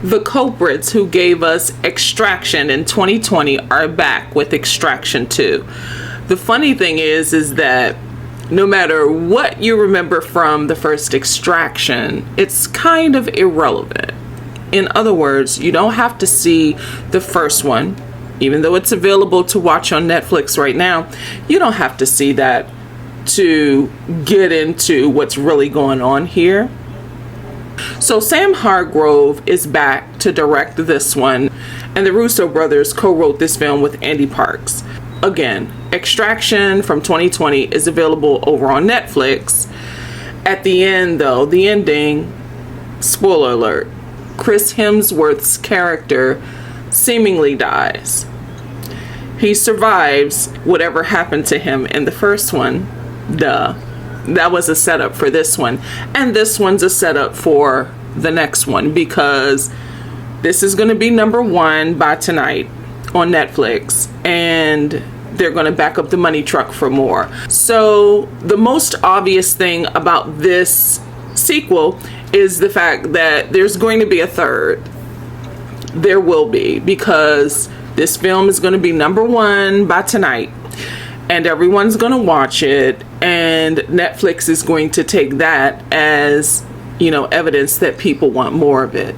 The culprits who gave us Extraction in 2020 are back with Extraction 2. The funny thing is that no matter what you remember from the first Extraction, it's kind of irrelevant. In other words, you don't have to see the first one, even though it's available to watch on Netflix right now. You don't have to see that to get into what's really going on here. So Sam Hargrove is back to direct this one, and the Russo brothers co-wrote this film with Ande Parks. Again, Extraction from 2020 is available over on Netflix. At the end, though, the ending, spoiler alert, Chris Hemsworth's character seemingly dies. He survives whatever happened to him in the first one. Duh. That was a setup for this one. And this one's a setup for the next one, because this is going to be number 1 by tonight on Netflix, and they're going to back up the money truck for more. So the most obvious thing about this sequel is the fact that there's going to be a third. There will be, because this film is going to be number 1 by tonight, and everyone's going to watch it, and Netflix is going to take that as, you know, evidence that people want more of it.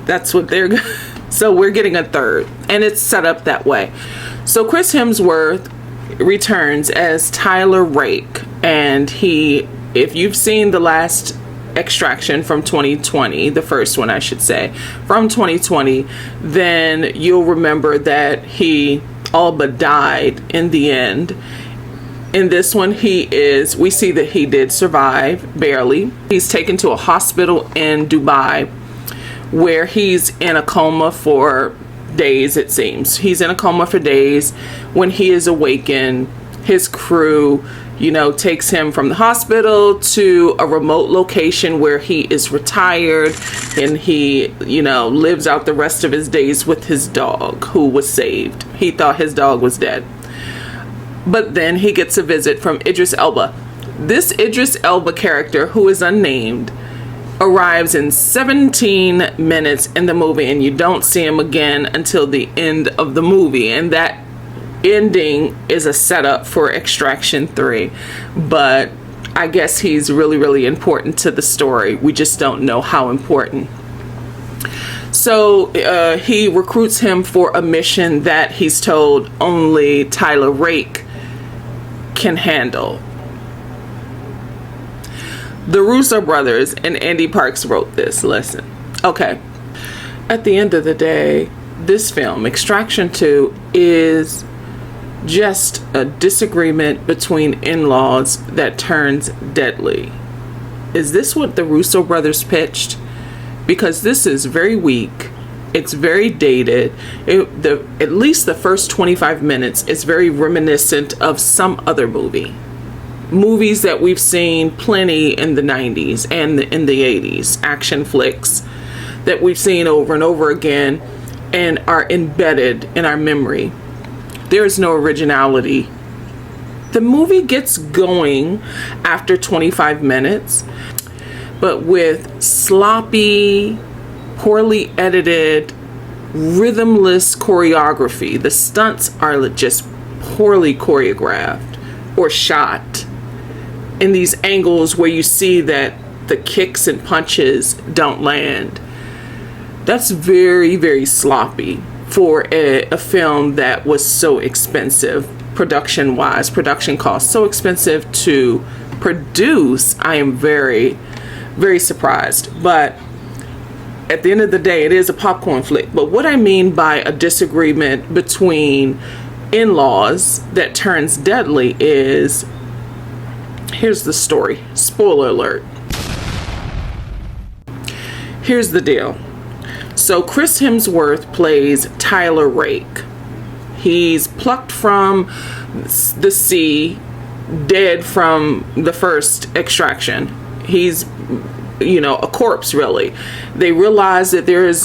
That's what they're so we're getting a third, and it's set up that way. So Chris Hemsworth returns as Tyler Rake, and he, if you've seen the last Extraction from 2020, the first one I should say, from 2020, then you'll remember that he all but died in the end. In this one, we see that he did survive, barely. He's taken to a hospital in Dubai where he's in a coma for days, it seems. He's in a coma for days. When he is awakened, his crew, you know, takes him from the hospital to a remote location where he is retired, and he, you know, lives out the rest of his days with his dog, who was saved. He thought his dog was dead. But then he gets a visit from Idris Elba. This Idris Elba character, who is unnamed, arrives in 17 minutes in the movie, and you don't see him again until the end of the movie. And that ending is a setup for Extraction 3. But I guess he's really, really important to the story. We just don't know how important. So he recruits him for a mission that he's told only Tyler Rake can handle. The Russo brothers and Ande Parks wrote this. Listen. Okay. At the end of the day, this film, Extraction 2, is just a disagreement between in-laws that turns deadly. Is this what the Russo brothers pitched? Because this is very weak. It's very dated. At least the first 25 minutes is very reminiscent of some other movie. Movies that we've seen plenty in the 90s and in the 80s. Action flicks that we've seen over and over again and are embedded in our memory. There is no originality. The movie gets going after 25 minutes, but with sloppy, poorly edited, rhythmless choreography. The stunts are just poorly choreographed or shot in these angles where you see that the kicks and punches don't land. That's very, very sloppy for a film that was so expensive production-wise. Production costs so expensive to produce. I am very, very surprised. But at the end of the day, it is a popcorn flick. But what I mean by a disagreement between in-laws that turns deadly is, here's the story. Spoiler alert. Here's the deal. So Chris Hemsworth plays Tyler Rake. He's plucked from the sea, dead from the first Extraction. He's a corpse, really. They realize that there is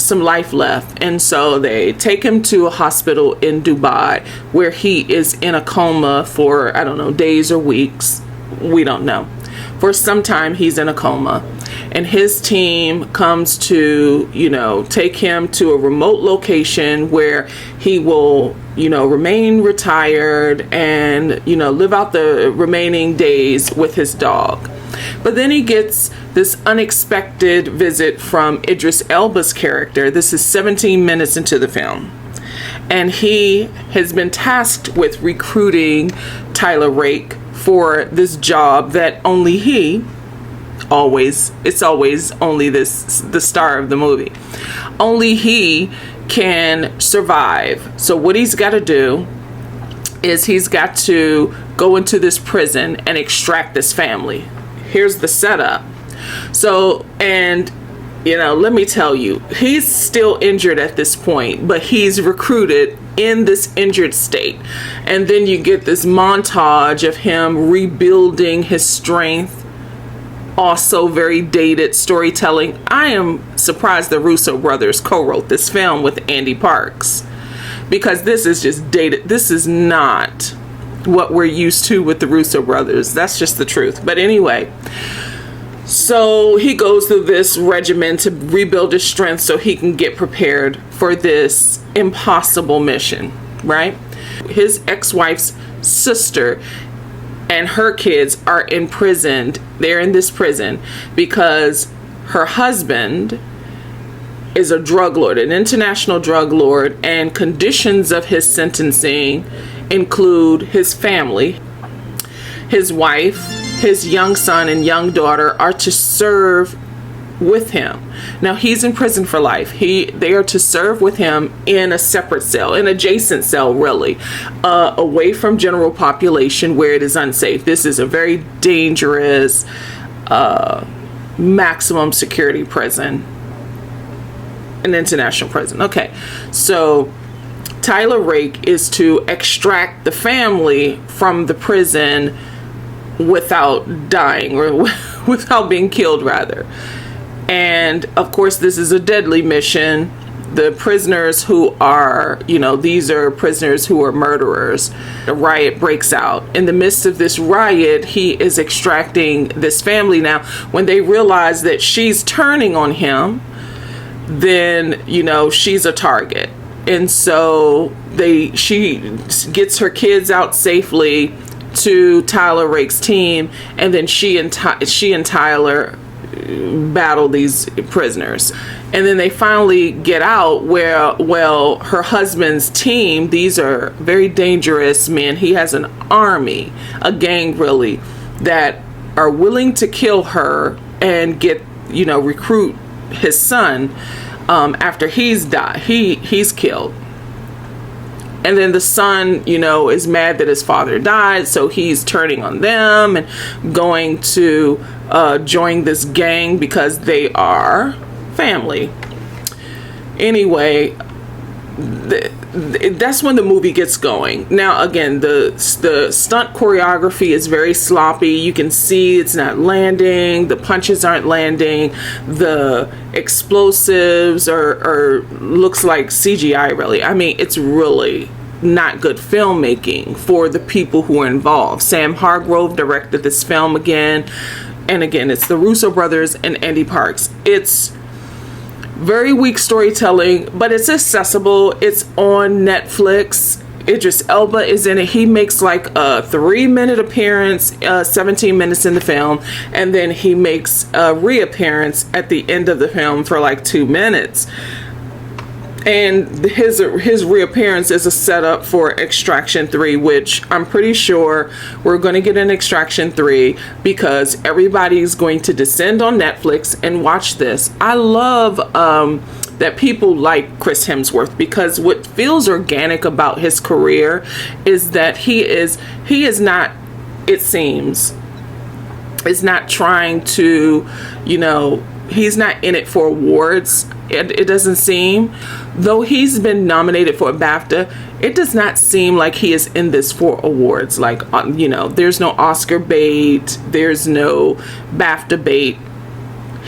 some life left, and so they take him to a hospital in Dubai where he is in a coma for, I don't know, days or weeks. We don't know. For some time he's in a coma, and his team comes to, take him to a remote location where he will, remain retired and, live out the remaining days with his dog. But then he gets this unexpected visit from Idris Elba's character. This is 17 minutes into the film. And he has been tasked with recruiting Tyler Rake for this job that only he, it's always only the star of the movie, only he can survive. So what he's got to do is he's got to go into this prison and extract this family. Here's the setup. So, and let me tell you, he's still injured at this point, but he's recruited in this injured state. And then you get this montage of him rebuilding his strength. Also very dated storytelling. I am surprised the Russo brothers co-wrote this film with Andy Parks, because this is just dated. This is not what we're used to with the Russo brothers. That's just the truth. But anyway, so he goes through this regimen to rebuild his strength so he can get prepared for this impossible mission, right? His ex-wife's sister and her kids are imprisoned. They're in this prison because her husband is a drug lord, an international drug lord, and conditions of his sentencing include his family, his wife, his young son and young daughter are to serve with him. Now he's in prison for life. They are to serve with him in a separate cell, an adjacent cell, really, away from general population where it is unsafe. This is a very dangerous, maximum security prison, an international prison. Okay, so Tyler Rake is to extract the family from the prison without dying, or without being killed, rather. And of course, this is a deadly mission. The prisoners who are, these are prisoners who are murderers. A riot breaks out. In the midst of this riot, he is extracting this family. Now, when they realize that she's turning on him, then, she's a target. And so she gets her kids out safely to Tyler Rake's team, and then she and Tyler battle these prisoners. And then they finally get out where, her husband's team, these are very dangerous men. He has an army, a gang really, that are willing to kill her and get, recruit his son after he's died. He's killed. And then the son, is mad that his father died, so he's turning on them and going to join this gang because they are family. Anyway, that's when the movie gets going. Now, again, the stunt choreography is very sloppy. You can see it's not landing. The punches aren't landing. The explosives are looks like CGI, really. I mean, it's really not good filmmaking for the people who are involved. Sam Hargrove directed this film again. And again, it's the Russo brothers and Andy Parks. It's very weak storytelling, but it's accessible. It's on Netflix. Idris Elba is in it. He makes like a 3-minute appearance, 17 minutes in the film, and then he makes a reappearance at the end of the film for like 2 minutes. And his reappearance is a setup for Extraction 3, which I'm pretty sure we're going to get an Extraction 3 because everybody's going to descend on Netflix and watch this. I love that people like Chris Hemsworth, because what feels organic about his career is that he is not, it seems, is not trying to, he's not in it for awards. It doesn't seem, though he's been nominated for a BAFTA, it does not seem like he is in this for awards. Like, there's no Oscar bait, there's no BAFTA bait.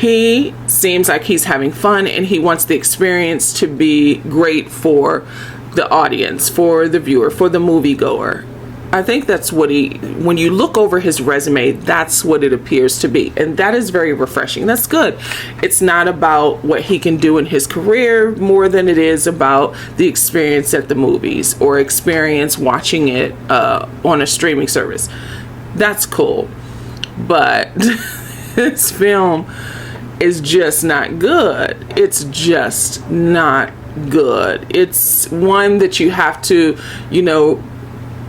He seems like he's having fun, and he wants the experience to be great for the audience, for the viewer, for the moviegoer. I think that's what when you look over his resume, that's what it appears to be. And that is very refreshing. That's good. It's not about what he can do in his career more than it is about the experience at the movies or experience watching it on a streaming service. That's cool. But this film is just not good. It's just not good. It's one that you have to,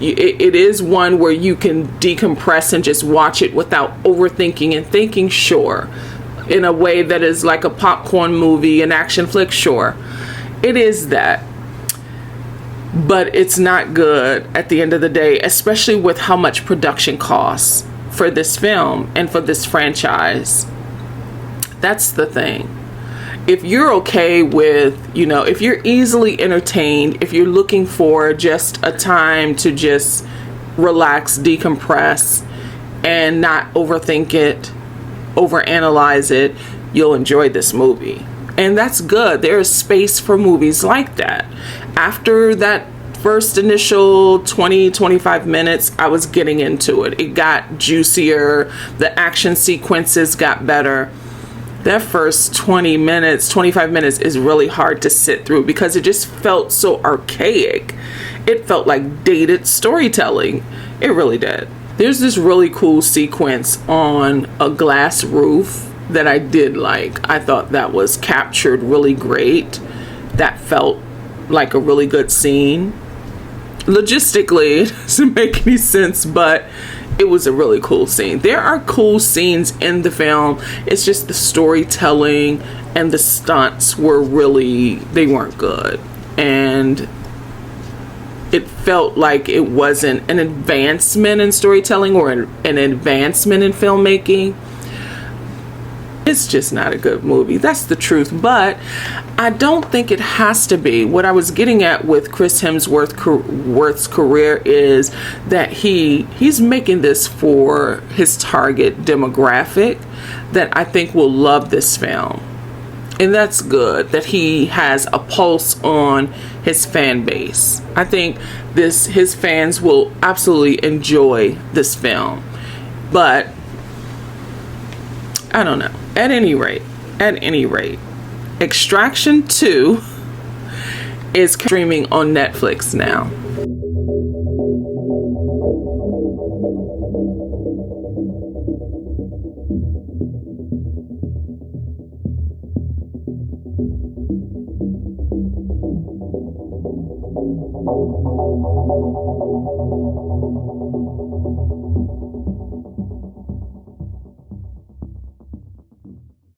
it is one where you can decompress and just watch it without overthinking and thinking, sure, in a way that is like a popcorn movie, an action flick, sure. It is that. But it's not good at the end of the day, especially with how much production costs for this film and for this franchise. That's the thing. If you're okay with, if you're easily entertained, if you're looking for just a time to just relax, decompress, and not overthink it, overanalyze it, you'll enjoy this movie. And that's good. There is space for movies like that. After that first initial 20-25 minutes, I was getting into it. It got juicier. The action sequences got better. That first 20 minutes, 25 minutes is really hard to sit through because it just felt so archaic. It felt like dated storytelling. It really did. There's this really cool sequence on a glass roof that I did like. I thought that was captured really great. That felt like a really good scene. Logistically, it doesn't make any sense, but it was a really cool scene. There are cool scenes in the film. It's just the storytelling and the stunts they weren't good. And it felt like it wasn't an advancement in storytelling or an advancement in filmmaking. It's just not a good movie. That's the truth. But I don't think it has to be. What I was getting at with Chris Hemsworth's career is that he's making this for his target demographic that I think will love this film. And that's good that he has a pulse on his fan base. I think his fans will absolutely enjoy this film. But I don't know. At any rate, Extraction 2 is streaming on Netflix now.